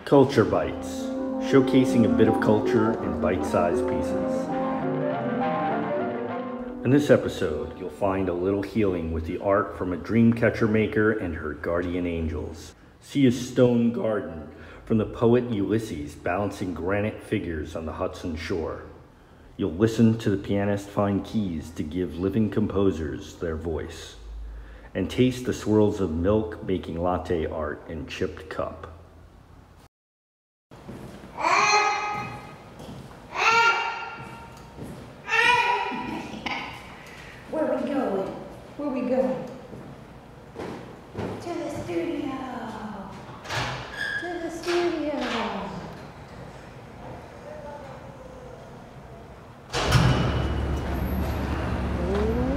Culture Bytes, showcasing a bit of culture in bite-sized pieces. In this episode, you'll find a little healing with the art from a dreamcatcher maker and her guardian angels. See a stone garden from the poet Ulysses balancing granite figures on the Hudson shore. You'll listen to the pianist find keys to give living composers their voice, and taste the swirls of milk making latte art in chipped cup. Where we going? To the studio. To the studio.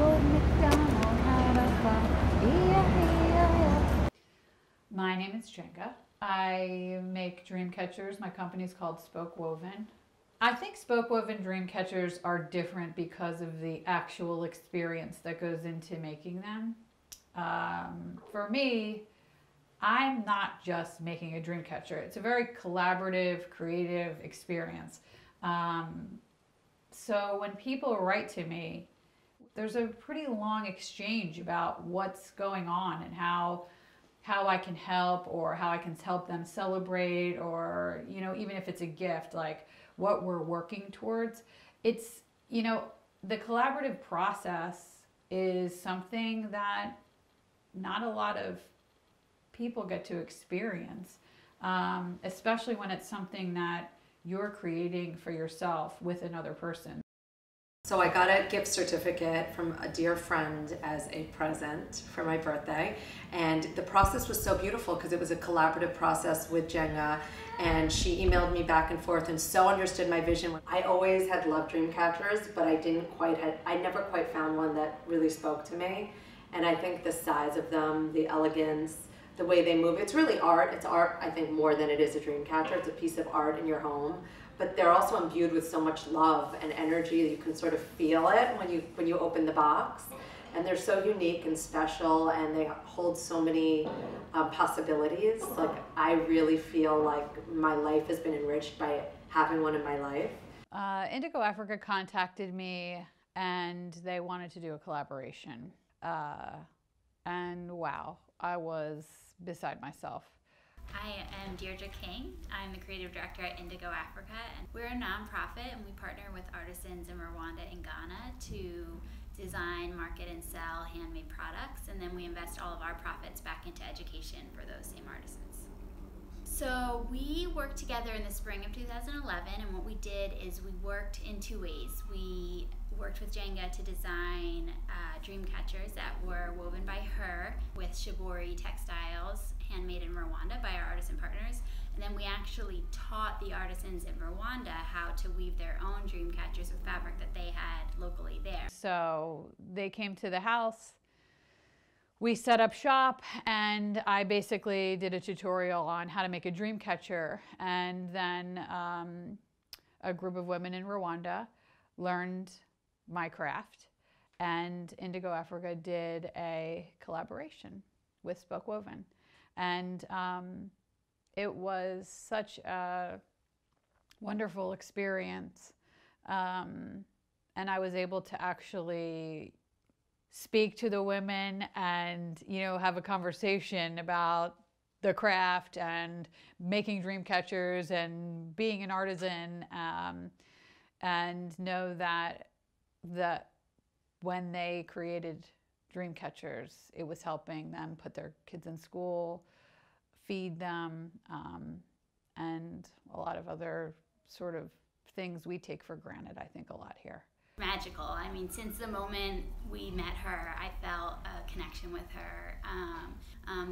Old MacDonald had a farm. My name is Genga. I make dreamcatchers. My company's called Spokewoven. I think Spokewoven dreamcatchers are different because of the actual experience that goes into making them. For me, I'm not just making a dreamcatcher. It's a very collaborative, creative experience. So when people write to me, there's a pretty long exchange about what's going on and how I can help, or how I can help them celebrate, or, you know, even if it's a gift, like what we're working towards. It's, you know, the collaborative process is something that not a lot of people get to experience, especially when it's something that you're creating for yourself with another person. So I got a gift certificate from a dear friend as a present for my birthday, and the process was so beautiful because it was a collaborative process with Genga, and she emailed me back and forth and so understood my vision. I always had loved dreamcatchers, but I never quite found one that really spoke to me. And I think the size of them, the elegance, the way they move, it's really art. It's art, I think, more than it is a dreamcatcher. It's a piece of art in your home. But they're also imbued with so much love and energy that you can sort of feel it when you open the box. And they're so unique and special, and they hold so many possibilities. Like, I really feel like my life has been enriched by having one in my life. Indigo Africa contacted me, and they wanted to do a collaboration. And wow, I was beside myself. I am Deirdre King. I'm the creative director at Indigo Africa, and we're a nonprofit, and we partner with artisans in Rwanda and Ghana to design, market, and sell handmade products, and then we invest all of our profits back into education for those same artisans. So we worked together in the spring of 2011, and what we did is we worked in two ways. We worked with Genga to design dreamcatchers that were woven by her with shibori textiles, handmade in Rwanda by our artisan partners. And then we actually taught the artisans in Rwanda how to weave their own dreamcatchers with fabric that they had locally there. So they came to the house, we set up shop, and I basically did a tutorial on how to make a dreamcatcher. And then a group of women in Rwanda learned my craft, and Indigo Africa did a collaboration with Spokewoven. And it was such a wonderful experience. And I was able to actually speak to the women and, you know, have a conversation about the craft and making dreamcatchers and being an artisan, and know that when they created dreamcatchers, it was helping them put their kids in school, feed them, and a lot of other sort of things we take for granted, I think, a lot here. Magical. I mean, since the moment we met her, I felt a connection with her.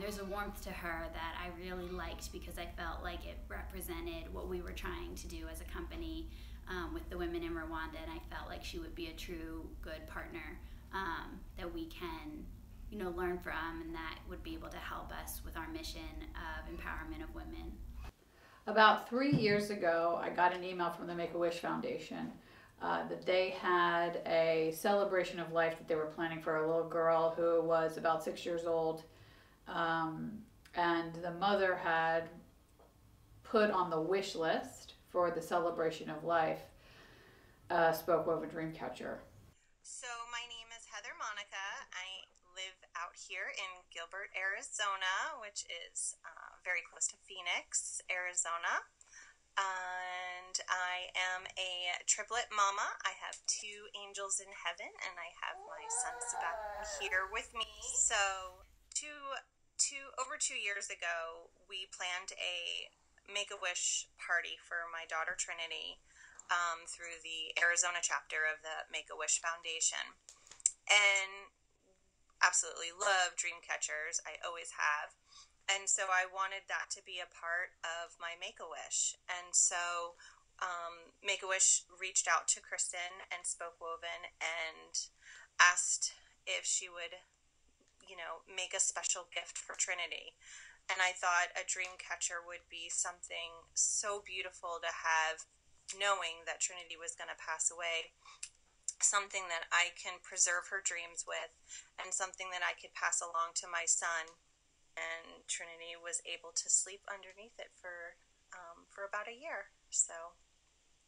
There's a warmth to her that I really liked because I felt like it represented what we were trying to do as a company with the women in Rwanda, and I felt like she would be a true good partner that we can, you know, learn from, and that would be able to help us with our mission of empowerment of women. About 3 years ago, I got an email from the Make-A-Wish Foundation that they had a celebration of life that they were planning for a little girl who was about 6 years old. and the mother had put on the wish list for the celebration of life a Spokewoven dreamcatcher. So my name is Heather Monica. I live out here in Gilbert, Arizona, which is very close to Phoenix, Arizona. And I am a triplet mama. I have 2 angels in heaven, and I have my son Sebastian here with me. So over 2 years ago, we planned a Make-A-Wish party for my daughter Trinity through the Arizona chapter of the Make-A-Wish Foundation. And absolutely love dreamcatchers. I always have. And so I wanted that to be a part of my Make-A-Wish. And so Make-A-Wish reached out to Kristen and Spokewoven and asked if she would, make a special gift for Trinity. And I thought a dreamcatcher would be something so beautiful to have, knowing that Trinity was going to pass away. Something that I can preserve her dreams with, and something that I could pass along to my son. And Trinity was able to sleep underneath it for about a year. So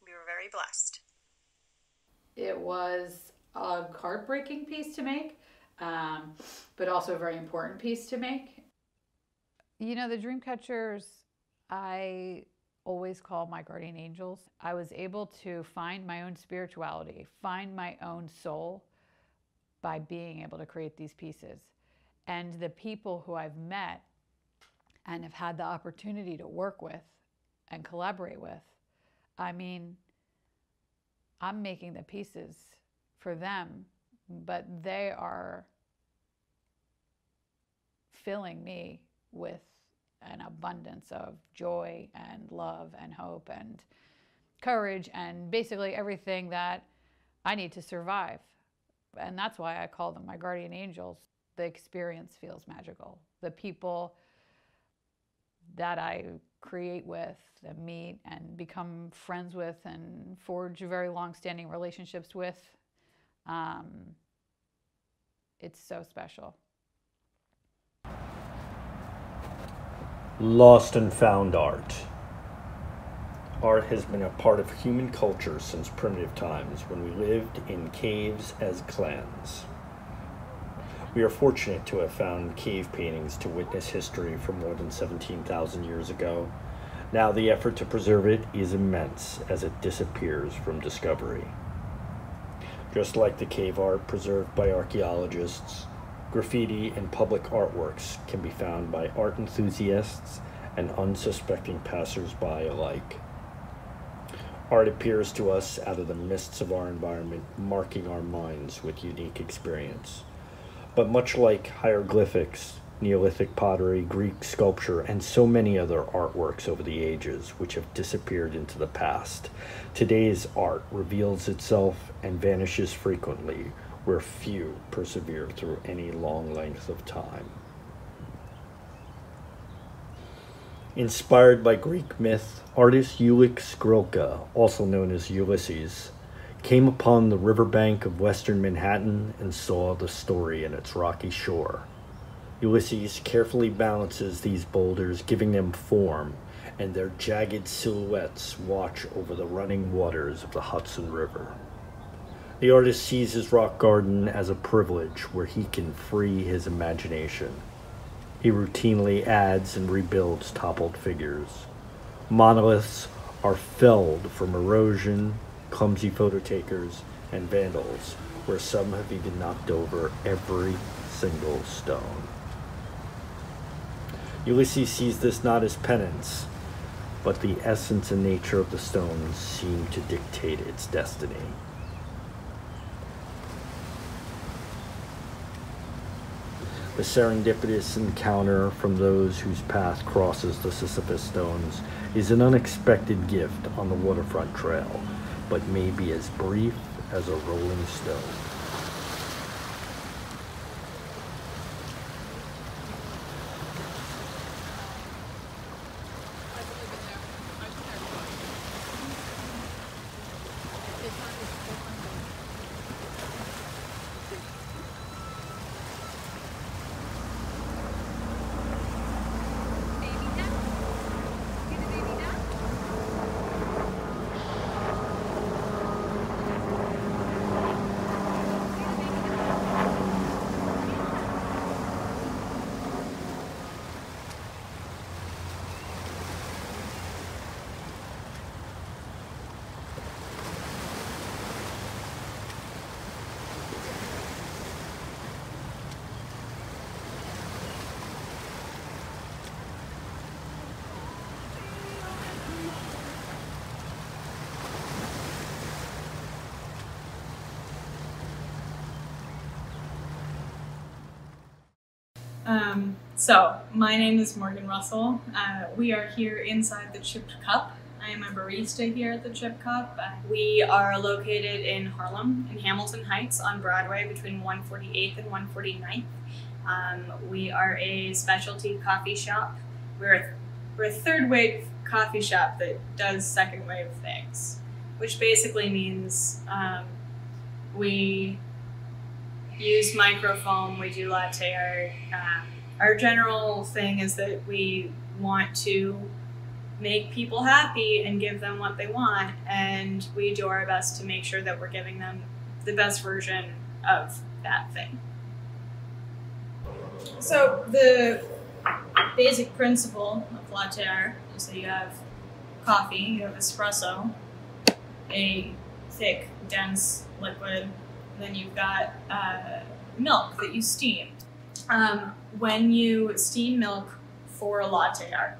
we were very blessed. It was a heartbreaking piece to make, but also a very important piece to make. The dreamcatchers, I always call my guardian angels. I was able to find my own spirituality, find my own soul by being able to create these pieces. And the people who I've met and have had the opportunity to work with and collaborate with, I'm making the pieces for them, but they are filling me with an abundance of joy and love and hope and courage and basically everything that I need to survive. And that's why I call them my guardian angels. The experience feels magical. The people that I create with, that meet and become friends with and forge very long-standing relationships with, it's so special. Lost and found art. Art has been a part of human culture since primitive times, when we lived in caves as clans. We are fortunate to have found cave paintings to witness history from more than 17,000 years ago. Now the effort to preserve it is immense as it disappears from discovery. Just like the cave art preserved by archaeologists, graffiti and public artworks can be found by art enthusiasts and unsuspecting passers-by alike. Art appears to us out of the mists of our environment, marking our minds with unique experience. But much like hieroglyphics, Neolithic pottery, Greek sculpture, and so many other artworks over the ages which have disappeared into the past, today's art reveals itself and vanishes frequently, where few persevere through any long length of time. Inspired by Greek myth, artist Uliks Gryka, also known as Ulysses, came upon the riverbank of western Manhattan and saw the story in its rocky shore. Ulysses carefully balances these boulders, giving them form, and their jagged silhouettes watch over the running waters of the Hudson River. The artist sees his rock garden as a privilege where he can free his imagination. He routinely adds and rebuilds toppled figures. Monoliths are felled from erosion, clumsy photo takers, and vandals, where some have even knocked over every single stone. Ulysses sees this not as penance, but the essence and nature of the stones seem to dictate its destiny. The serendipitous encounter from those whose path crosses the Sisyphus stones is an unexpected gift on the waterfront trail, but may be as brief as a rolling stone. So, my name is Morgan Russell. We are here inside the Chipped Cup. I am a barista here at the Chipped Cup. We are located in Harlem, in Hamilton Heights on Broadway between 148th and 149th. We are a specialty coffee shop. We're a third wave coffee shop that does second wave things, which basically means we use microfoam, we do latte art. Our general thing is that we want to make people happy and give them what they want, and we do our best to make sure that we're giving them the best version of that thing. So the basic principle of latte art is that you have coffee, you have espresso, a thick, dense liquid, and then you've got milk that you steam. When you steam milk for a latte art,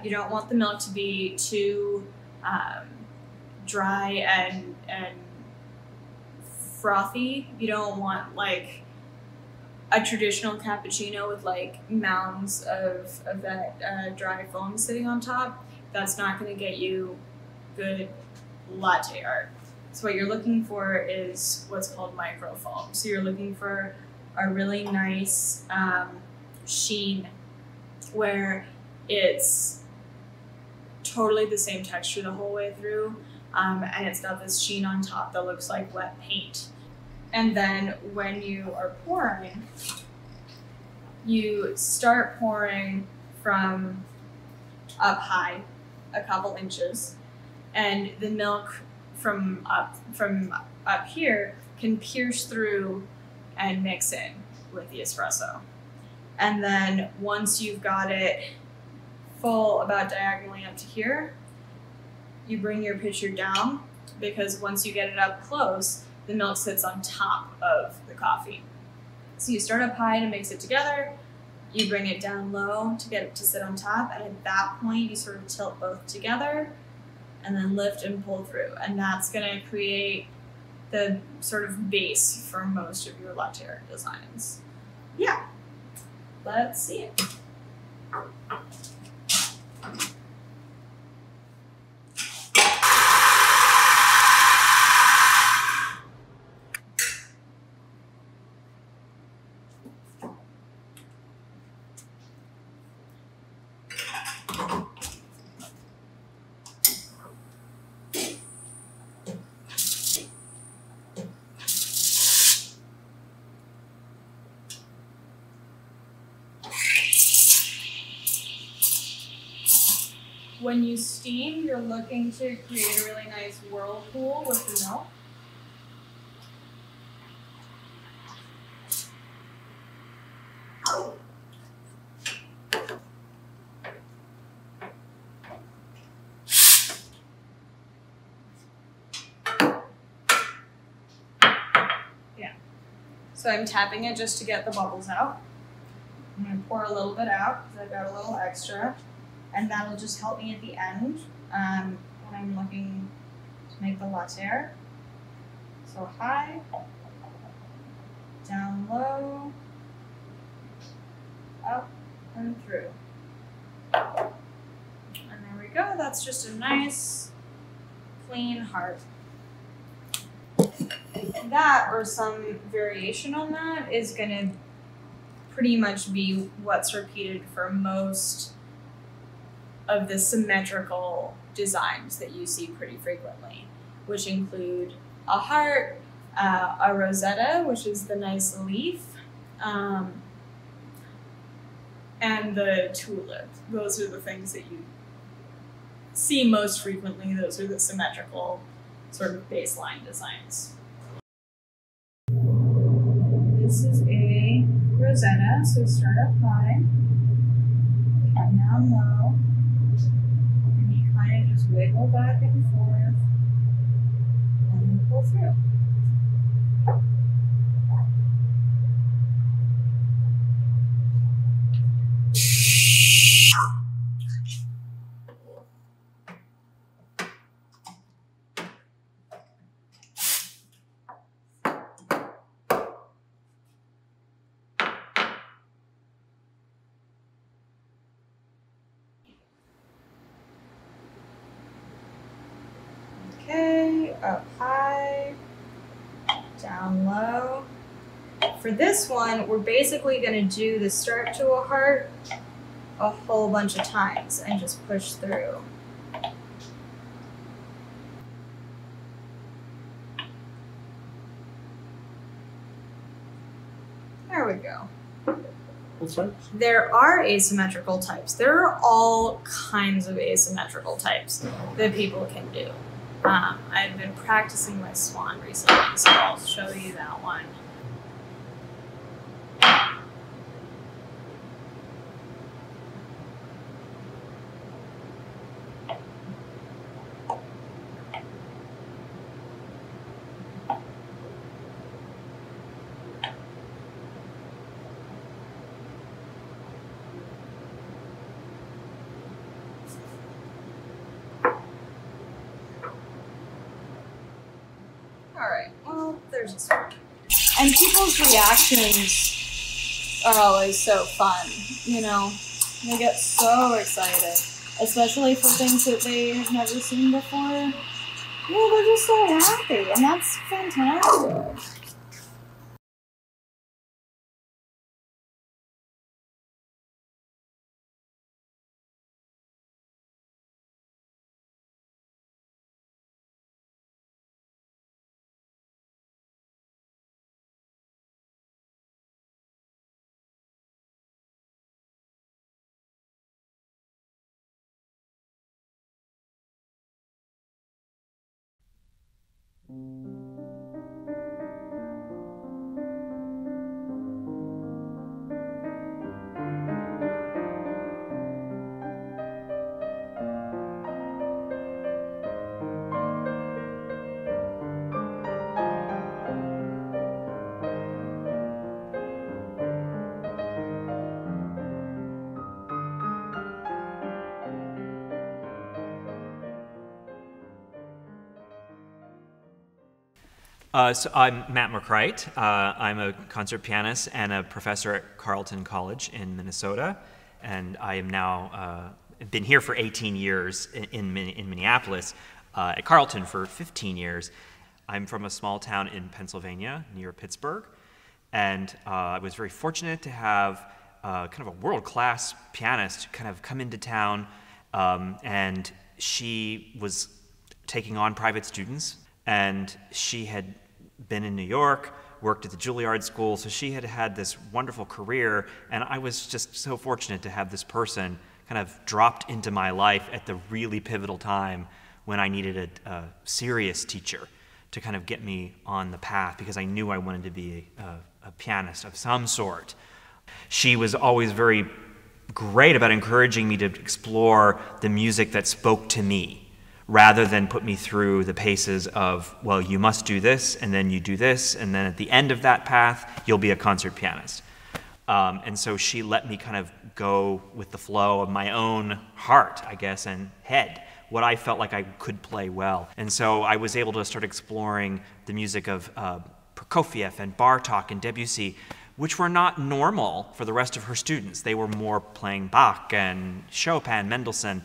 you don't want the milk to be too dry and frothy. You don't want like a traditional cappuccino with like mounds of that dry foam sitting on top. That's not going to get you good latte art. So what you're looking for is what's called microfoam. So you're looking for a really nice sheen where it's totally the same texture the whole way through, and it's got this sheen on top that looks like wet paint. And then when you are pouring, you start pouring from up high, a couple inches, and the milk from up here can pierce through and mix in with the espresso. And then once you've got it full about diagonally up to here, you bring your pitcher down, because once you get it up close, the milk sits on top of the coffee. So you start up high to mix it together, you bring it down low to get it to sit on top, and at that point you sort of tilt both together and then lift and pull through. And that's gonna create the sort of base for most of your latte art designs. Yeah, let's see it. When you steam, you're looking to create a really nice whirlpool with the milk. Yeah. So I'm tapping it just to get the bubbles out. I'm going to pour a little bit out because I've got a little extra. And that'll just help me at the end when I'm looking to make the latte art. So high, down low, up and through. And there we go. That's just a nice, clean heart. That, or some variation on that, is going to pretty much be what's repeated for most of the symmetrical designs that you see pretty frequently, which include a heart, a rosetta, which is the nice leaf, and the tulip. Those are the things that you see most frequently. Those are the symmetrical sort of baseline designs. This is a rosetta, so start up high and down low. And just wiggle back and forth and then pull through. up high, down low. For this one, we're basically going to do the start to a heart a whole bunch of times and just push through. There we go. That's right. There are asymmetrical types. There are all kinds of asymmetrical types that people can do. I've been practicing my swan recently, so I'll show you that one. Alright, well, there's this one. And people's reactions are always so fun, you know? They get so excited, especially for things that they have never seen before. Yeah, they're just so happy, and that's fantastic. So I'm Matt McCright. I'm a concert pianist and a professor at Carleton College in Minnesota, and I am now been here for 18 years in Minneapolis, at Carleton for 15 years. I'm from a small town in Pennsylvania near Pittsburgh, and I was very fortunate to have kind of a world-class pianist kind of come into town, and she was taking on private students. And she had been in New York, worked at the Juilliard School, so she had had this wonderful career, and I was just so fortunate to have this person kind of dropped into my life at the really pivotal time when I needed a serious teacher to kind of get me on the path, because I knew I wanted to be a pianist of some sort. She was always very great about encouraging me to explore the music that spoke to me, rather than put me through the paces of, well, you must do this, and then you do this, and then at the end of that path, you'll be a concert pianist. And so she let me kind of go with the flow of my own heart, I guess, and head, what I felt like I could play well. And so I was able to start exploring the music of Prokofiev and Bartok and Debussy, which were not normal for the rest of her students. They were more playing Bach and Chopin, Mendelssohn.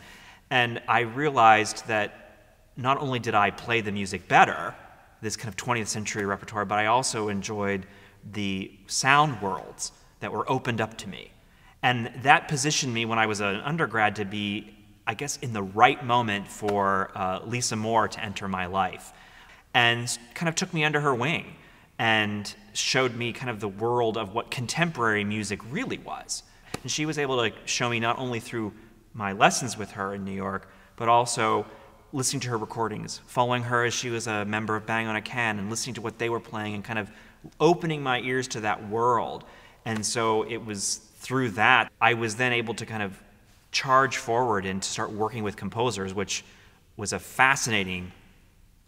And I realized that not only did I play the music better, this kind of 20th century repertoire, but I also enjoyed the sound worlds that were opened up to me. And that positioned me when I was an undergrad to be, I guess, in the right moment for Lisa Moore to enter my life. And kind of took me under her wing and showed me kind of the world of what contemporary music really was. And she was able to show me not only through my lessons with her in New York, but also listening to her recordings, following her as she was a member of Bang on a Can, and listening to what they were playing and kind of opening my ears to that world. And so it was through that I was then able to kind of charge forward and to start working with composers, which was a fascinating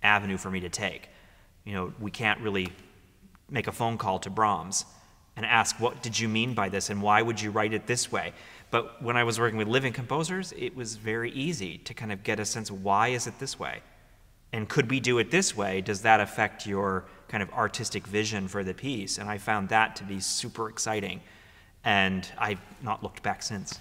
avenue for me to take. You know, we can't really make a phone call to Brahms and ask, what did you mean by this and why would you write it this way? But when I was working with living composers, it was very easy to kind of get a sense of why is it this way? And could we do it this way? Does that affect your kind of artistic vision for the piece? And I found that to be super exciting. And I've not looked back since.